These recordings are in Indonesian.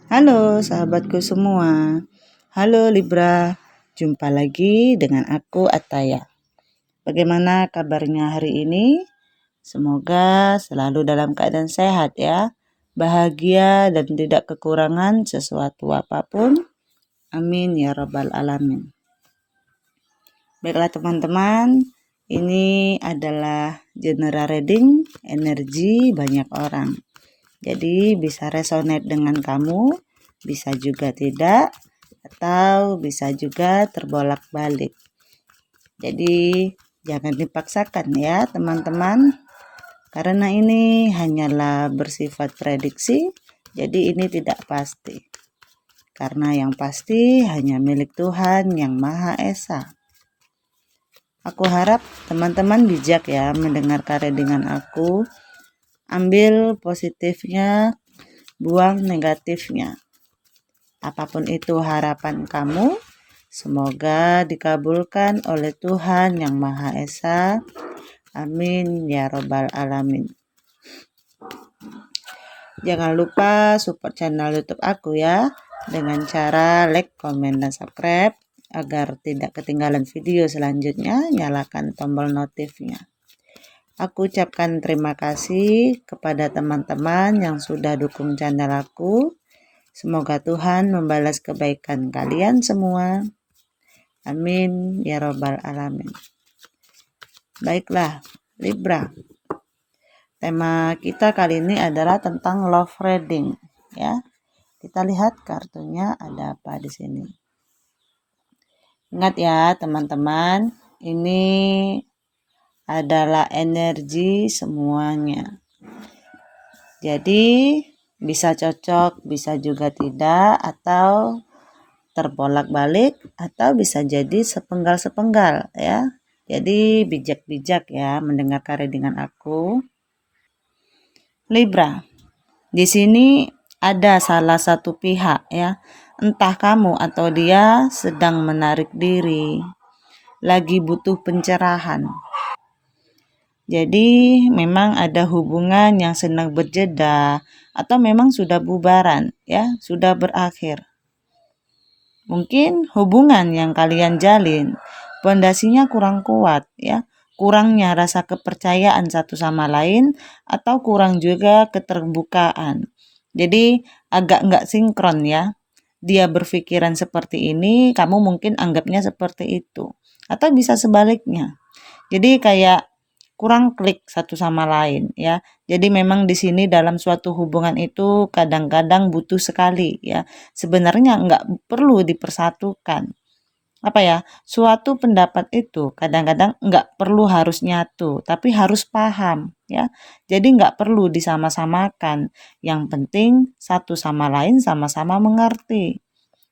Halo sahabatku semua. Halo Libra, jumpa lagi dengan aku Ataya. Bagaimana kabarnya hari ini? Semoga selalu dalam keadaan sehat ya, bahagia dan tidak kekurangan sesuatu apapun. Amin ya rabbal alamin. Baiklah teman-teman, ini adalah general reading energi banyak orang. Jadi bisa resonate dengan kamu, bisa juga tidak, atau bisa juga terbolak-balik. Jadi jangan dipaksakan ya teman-teman, karena ini hanyalah bersifat prediksi, jadi ini tidak pasti. Karena yang pasti hanya milik Tuhan yang Maha Esa. Aku harap teman-teman bijak ya mendengarkan readingan aku. Ambil positifnya, buang negatifnya. Apapun itu harapan kamu, semoga dikabulkan oleh Tuhan yang Maha Esa. Amin ya robbal alamin. Jangan lupa support channel YouTube aku ya, dengan cara like, komen, dan subscribe. Agar tidak ketinggalan video selanjutnya, nyalakan tombol notifnya. Aku ucapkan terima kasih kepada teman-teman yang sudah dukung channel aku. Semoga Tuhan membalas kebaikan kalian semua. Amin ya robbal alamin. Baiklah Libra, tema kita kali ini adalah tentang love reading ya. Kita lihat kartunya ada apa di sini. Ingat ya teman-teman, ini adalah energi semuanya. Jadi bisa cocok, bisa juga tidak, atau terbolak-balik, atau bisa jadi sepenggal-sepenggal ya. Jadi bijak-bijak ya mendengarkan readingan aku. Libra, di sini ada salah satu pihak ya, entah kamu atau dia sedang menarik diri, lagi butuh pencerahan. Jadi memang ada hubungan yang sedang berjeda atau memang sudah bubaran ya, sudah berakhir. Mungkin hubungan yang kalian jalin pondasinya kurang kuat ya, kurangnya rasa kepercayaan satu sama lain atau kurang juga keterbukaan. Jadi agak nggak sinkron ya. Dia berpikiran seperti ini, kamu mungkin anggapnya seperti itu. Atau bisa sebaliknya. Jadi kayak kurang klik satu sama lain ya. Jadi memang di sini dalam suatu hubungan itu kadang-kadang butuh sekali ya. Sebenarnya nggak perlu dipersatukan. Apa ya? Suatu pendapat itu kadang-kadang nggak perlu harus nyatu, tapi harus paham ya. Jadi nggak perlu disama-samakan. Yang penting satu sama lain sama-sama mengerti.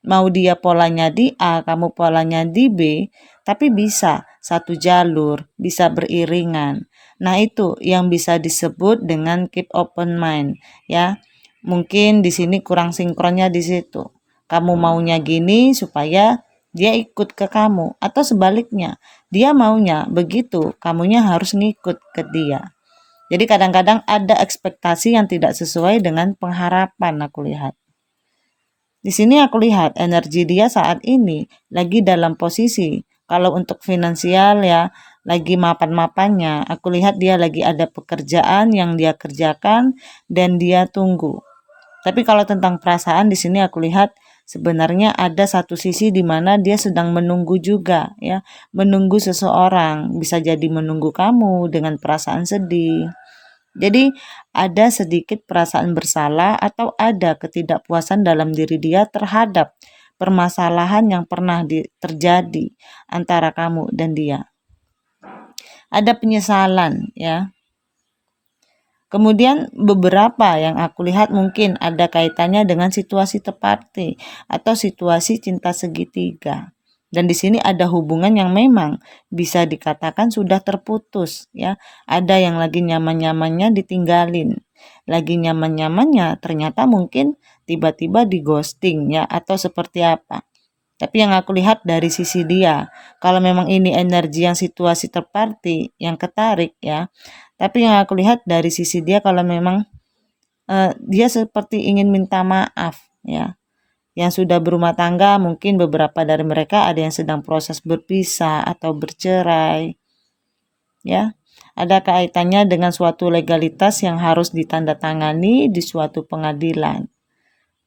Mau dia polanya di A, kamu polanya di B, tapi bisa satu jalur, bisa beriringan. Nah, itu yang bisa disebut dengan keep open mind, ya. Mungkin di sini kurang sinkronnya di situ. Kamu maunya gini supaya dia ikut ke kamu, atau sebaliknya, dia maunya begitu, kamunya harus ngikut ke dia. Jadi kadang-kadang ada ekspektasi yang tidak sesuai dengan pengharapan, aku lihat. Di sini aku lihat energi dia saat ini lagi dalam posisi, kalau untuk finansial ya lagi mapan-mapannya. Aku lihat dia lagi ada pekerjaan yang dia kerjakan dan dia tunggu. Tapi kalau tentang perasaan di sini aku lihat sebenarnya ada satu sisi di mana dia sedang menunggu juga ya, menunggu seseorang, bisa jadi menunggu kamu dengan perasaan sedih. Jadi ada sedikit perasaan bersalah atau ada ketidakpuasan dalam diri dia terhadap permasalahan yang pernah terjadi antara kamu dan dia. Ada penyesalan ya. Kemudian beberapa yang aku lihat mungkin ada kaitannya dengan situasi tepati atau situasi cinta segitiga. Dan di sini ada hubungan yang memang bisa dikatakan sudah terputus ya. Ada yang lagi nyaman-nyamannya ditinggalin. Lagi nyaman-nyamannya ternyata mungkin tiba-tiba di ghosting ya atau seperti apa. Tapi yang aku lihat dari sisi dia, kalau memang ini energi yang situasi terparti, yang ketarik ya. Tapi yang aku lihat dari sisi dia kalau memang dia seperti ingin minta maaf ya. Yang sudah berumah tangga, mungkin beberapa dari mereka ada yang sedang proses berpisah atau bercerai, ya. Ada kaitannya dengan suatu legalitas yang harus ditandatangani di suatu pengadilan.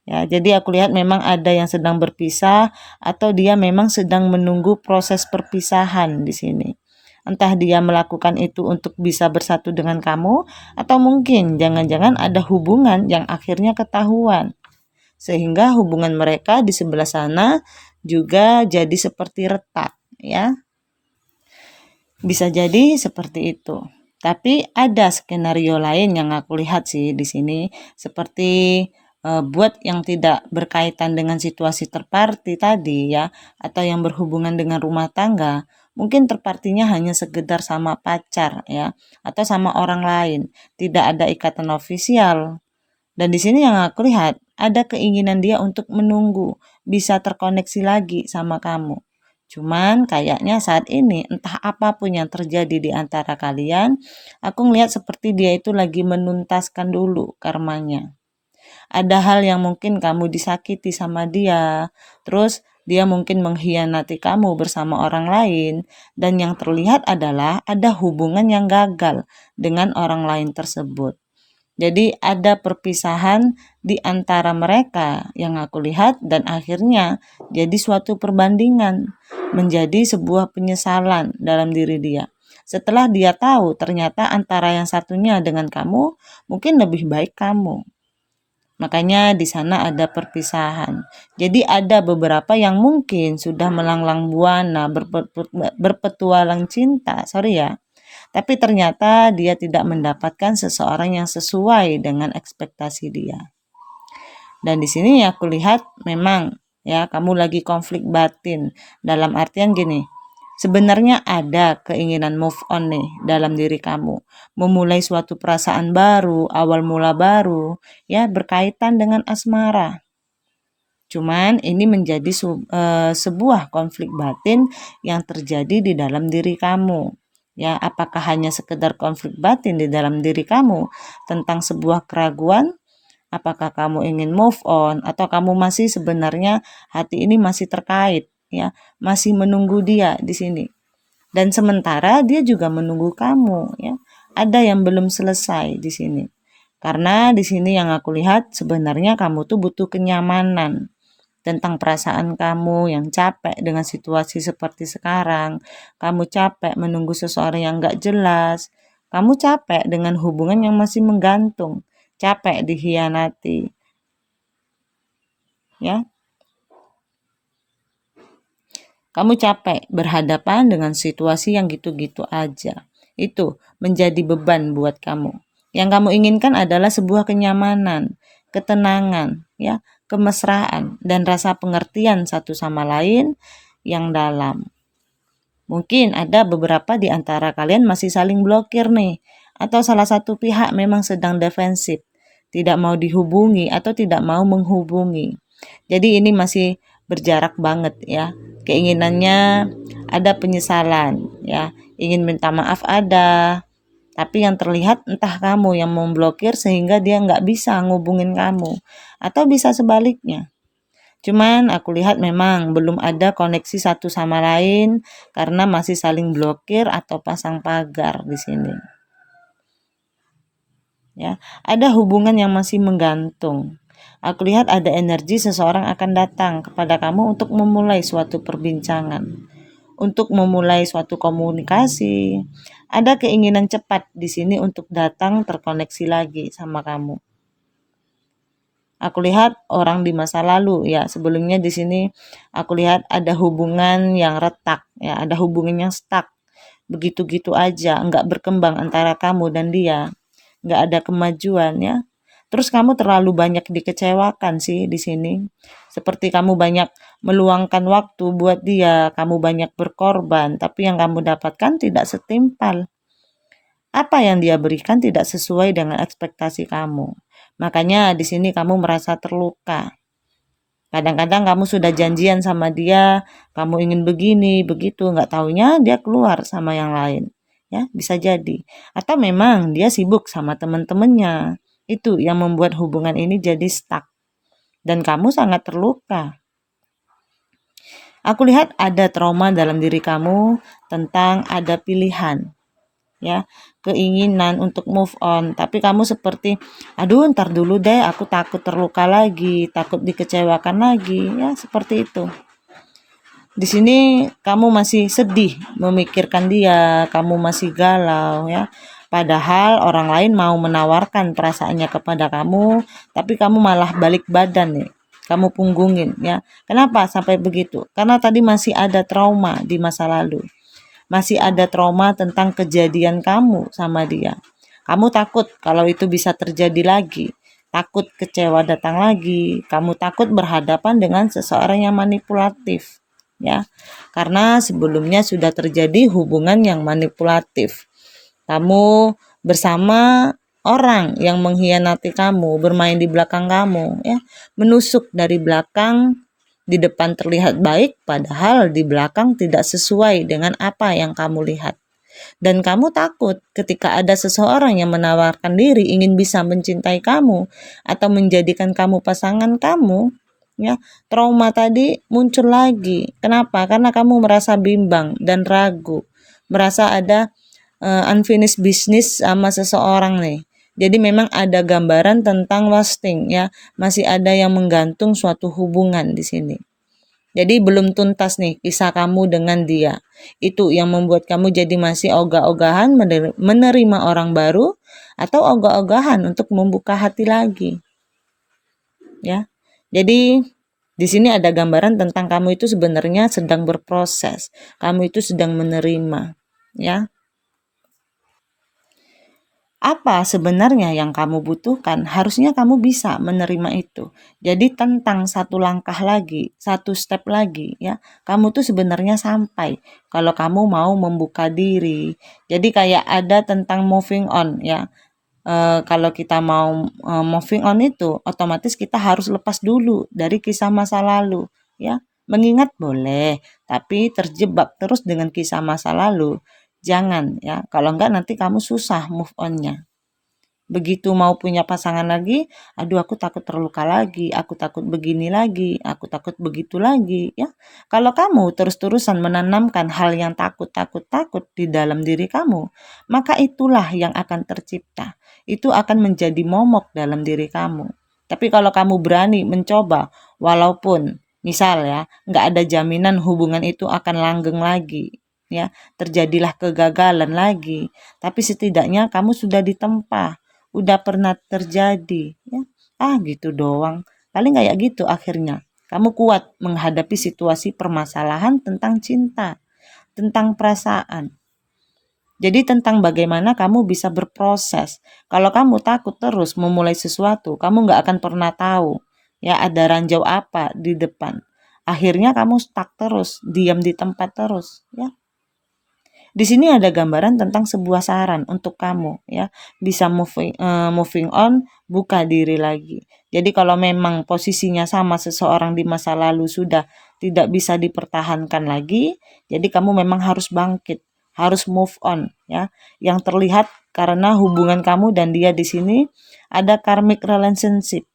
Ya, jadi aku lihat memang ada yang sedang berpisah atau dia memang sedang menunggu proses perpisahan di sini. Entah dia melakukan itu untuk bisa bersatu dengan kamu atau mungkin jangan-jangan ada hubungan yang akhirnya ketahuan. Sehingga hubungan mereka di sebelah sana juga jadi seperti retak, ya. Bisa jadi seperti itu. Tapi ada skenario lain yang aku lihat sih di sini, seperti buat yang tidak berkaitan dengan situasi terparty tadi ya, atau yang berhubungan dengan rumah tangga, mungkin terpartinya hanya sekedar sama pacar ya, atau sama orang lain, tidak ada ikatan ofisial. Dan di sini yang aku lihat ada keinginan dia untuk menunggu, bisa terkoneksi lagi sama kamu. Cuman kayaknya saat ini entah apapun yang terjadi di antara kalian, aku ngelihat seperti dia itu lagi menuntaskan dulu karmanya. Ada hal yang mungkin kamu disakiti sama dia, terus dia mungkin mengkhianati kamu bersama orang lain, dan yang terlihat adalah ada hubungan yang gagal dengan orang lain tersebut. Jadi ada perpisahan di antara mereka yang aku lihat dan akhirnya jadi suatu perbandingan, menjadi sebuah penyesalan dalam diri dia. Setelah dia tahu ternyata antara yang satunya dengan kamu mungkin lebih baik kamu. Makanya di sana ada perpisahan. Jadi ada beberapa yang mungkin sudah melanglang buana berpetualang cinta, sorry ya. Tapi ternyata dia tidak mendapatkan seseorang yang sesuai dengan ekspektasi dia. Dan di sini aku lihat memang ya kamu lagi konflik batin dalam artian gini. Sebenarnya ada keinginan move on nih dalam diri kamu. Memulai suatu perasaan baru, awal mula baru, ya berkaitan dengan asmara. Cuman ini menjadi sebuah konflik batin yang terjadi di dalam diri kamu. Ya, apakah hanya sekedar konflik batin di dalam diri kamu tentang sebuah keraguan? Apakah kamu ingin move on atau kamu masih sebenarnya hati ini masih terkait, ya, masih menunggu dia di sini. Dan sementara dia juga menunggu kamu, ya. Ada yang belum selesai di sini. Karena di sini yang aku lihat sebenarnya kamu tuh butuh kenyamanan tentang perasaan kamu yang capek dengan situasi seperti sekarang. Kamu capek menunggu seseorang yang gak jelas. Kamu capek dengan hubungan yang masih menggantung. Capek dikhianati. Ya, kamu capek berhadapan dengan situasi yang gitu-gitu aja. Itu menjadi beban buat kamu. Yang kamu inginkan adalah sebuah kenyamanan, ketenangan, ya, kemesraan, dan rasa pengertian satu sama lain yang dalam. Mungkin ada beberapa di antara kalian masih saling blokir nih, atau salah satu pihak memang sedang defensif, tidak mau dihubungi atau tidak mau menghubungi. Jadi ini masih berjarak banget ya. Keinginannya ada penyesalan ya, ingin minta maaf ada, tapi yang terlihat entah kamu yang memblokir sehingga dia nggak bisa ngubungin kamu, atau bisa sebaliknya. Cuman aku lihat memang belum ada koneksi satu sama lain karena masih saling blokir atau pasang pagar di sini. Ya, ada hubungan yang masih menggantung. Aku lihat ada energi seseorang akan datang kepada kamu untuk memulai suatu perbincangan, untuk memulai suatu komunikasi. Ada keinginan cepat di sini untuk datang terkoneksi lagi sama kamu. Aku lihat orang di masa lalu ya, sebelumnya di sini aku lihat ada hubungan yang retak ya, ada hubungan yang stuck. Begitu-gitu aja, enggak berkembang antara kamu dan dia. Enggak ada kemajuan ya. Terus kamu terlalu banyak dikecewakan sih di sini. Seperti kamu banyak meluangkan waktu buat dia, kamu banyak berkorban, tapi yang kamu dapatkan tidak setimpal. Apa yang dia berikan tidak sesuai dengan ekspektasi kamu. Makanya di sini kamu merasa terluka. Kadang-kadang kamu sudah janjian sama dia, kamu ingin begini, begitu, nggak taunya dia keluar sama yang lain. Ya, bisa jadi. Atau memang dia sibuk sama teman-temannya. Itu yang membuat hubungan ini jadi stuck. dan kamu sangat terluka. Aku lihat ada trauma dalam diri kamu tentang ada pilihan, ya, keinginan untuk move on, tapi kamu seperti, aduh ntar dulu deh, aku takut terluka lagi, takut dikecewakan lagi, ya seperti itu. Di sini kamu masih sedih memikirkan dia, kamu masih galau, ya. Padahal orang lain mau menawarkan perasaannya kepada kamu, tapi kamu malah balik badan nih. Kamu punggungin, ya. Kenapa sampai begitu? Karena tadi masih ada trauma di masa lalu. Masih ada trauma tentang kejadian kamu sama dia. Kamu takut kalau itu bisa terjadi lagi. Takut kecewa datang lagi. Kamu takut berhadapan dengan seseorang yang manipulatif, ya. Karena sebelumnya sudah terjadi hubungan yang manipulatif. Kamu bersama orang yang mengkhianati kamu, bermain di belakang kamu, ya, menusuk dari belakang, di depan terlihat baik, padahal di belakang tidak sesuai dengan apa yang kamu lihat. Dan kamu takut ketika ada seseorang yang menawarkan diri ingin bisa mencintai kamu atau menjadikan kamu pasangan kamu, ya, trauma tadi muncul lagi. Kenapa? Karena kamu merasa bimbang dan ragu, merasa ada unfinished business sama seseorang nih. Jadi memang ada gambaran tentang ghosting, ya, masih ada yang menggantung suatu hubungan di sini. Jadi belum tuntas nih kisah kamu dengan dia. Itu yang membuat kamu jadi masih ogah-ogahan menerima orang baru atau ogah-ogahan untuk membuka hati lagi. Ya. Jadi di sini ada gambaran tentang kamu itu sebenarnya sedang berproses. Kamu itu sedang menerima, ya. Apa sebenarnya yang kamu butuhkan? Harusnya kamu bisa menerima itu. Jadi tentang satu langkah lagi, satu step lagi, ya. Kamu tuh sebenarnya sampai kalau kamu mau membuka diri. Jadi kayak ada tentang moving on, ya. Kalau kita mau moving on itu otomatis kita harus lepas dulu dari kisah masa lalu, ya. Mengingat boleh, tapi terjebak terus dengan kisah masa lalu jangan, ya. Kalau enggak nanti kamu susah move on-nya. Begitu mau punya pasangan lagi, aduh aku takut terluka lagi, aku takut begini lagi, aku takut begitu lagi, ya. Kalau kamu terus-terusan menanamkan hal yang takut di dalam diri kamu, maka itulah yang akan tercipta. Itu akan menjadi momok dalam diri kamu. Tapi kalau kamu berani mencoba, walaupun misal ya, nggak ada jaminan hubungan itu akan langgeng lagi, ya, terjadilah kegagalan lagi, tapi setidaknya kamu sudah ditempa, udah pernah terjadi, ya. Gitu doang. Paling kayak gitu akhirnya. Kamu kuat menghadapi situasi permasalahan tentang cinta, tentang perasaan. Jadi tentang bagaimana kamu bisa berproses. Kalau kamu takut terus memulai sesuatu, kamu nggak akan pernah tahu, ya, ada ranjau apa di depan. Akhirnya kamu stuck terus, diam di tempat terus, ya. Di sini ada gambaran tentang sebuah saran untuk kamu, ya, bisa moving on, buka diri lagi. Jadi kalau memang posisinya sama seseorang di masa lalu sudah tidak bisa dipertahankan lagi, jadi kamu memang harus bangkit, harus move on, ya. Yang terlihat karena hubungan kamu dan dia di sini ada karmic relationship.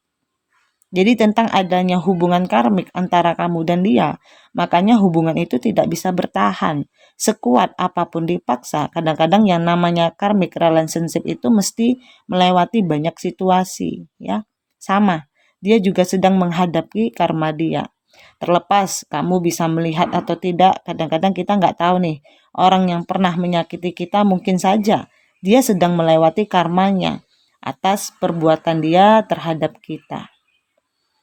Jadi tentang adanya hubungan karmik antara kamu dan dia, makanya hubungan itu tidak bisa bertahan. Sekuat apapun dipaksa, kadang-kadang yang namanya karmic relationship itu mesti melewati banyak situasi, ya. Sama, dia juga sedang menghadapi karma dia. Terlepas kamu bisa melihat atau tidak, kadang-kadang kita nggak tahu nih, orang yang pernah menyakiti kita mungkin saja dia sedang melewati karmanya atas perbuatan dia terhadap kita.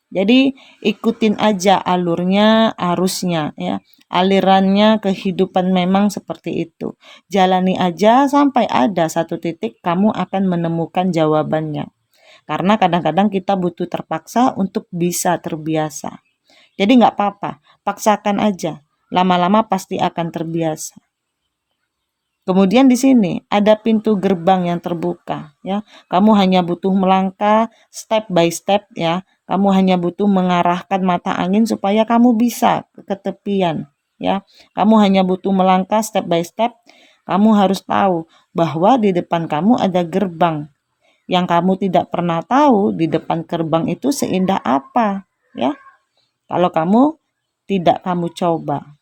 Jadi ikutin aja alurnya, arusnya, ya. Alirannya kehidupan memang seperti itu. Jalani aja sampai ada satu titik kamu akan menemukan jawabannya. Karena kadang-kadang kita butuh terpaksa untuk bisa terbiasa. Jadi nggak apa-apa, paksakan aja. Lama-lama pasti akan terbiasa. Kemudian di sini ada pintu gerbang yang terbuka, ya. Kamu hanya butuh melangkah step by step, ya. Kamu hanya butuh mengarahkan mata angin supaya kamu bisa ke tepian, ya. Kamu hanya butuh melangkah step by step. Kamu harus tahu bahwa di depan kamu ada gerbang. Yang kamu tidak pernah tahu di depan gerbang itu seindah apa. ya. Kalau kamu tidak kamu coba.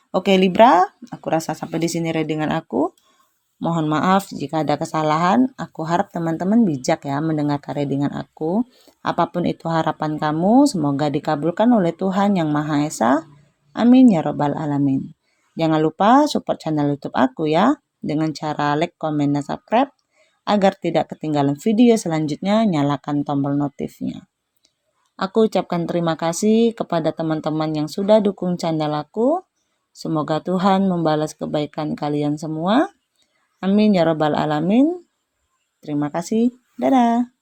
Oke Libra, aku rasa sampai di sini readingan aku. Mohon maaf jika ada kesalahan. Aku harap teman-teman bijak ya mendengarkan readingan aku. Apapun itu harapan kamu, semoga dikabulkan oleh Tuhan Yang Maha Esa. Amin ya robbal alamin. Jangan lupa support channel YouTube aku ya dengan cara like, komen, dan subscribe. Agar tidak ketinggalan video selanjutnya, nyalakan tombol notifnya. Aku ucapkan terima kasih kepada teman-teman yang sudah dukung channel aku. Semoga Tuhan membalas kebaikan kalian semua. Amin ya robbal alamin. Terima kasih. Dadah.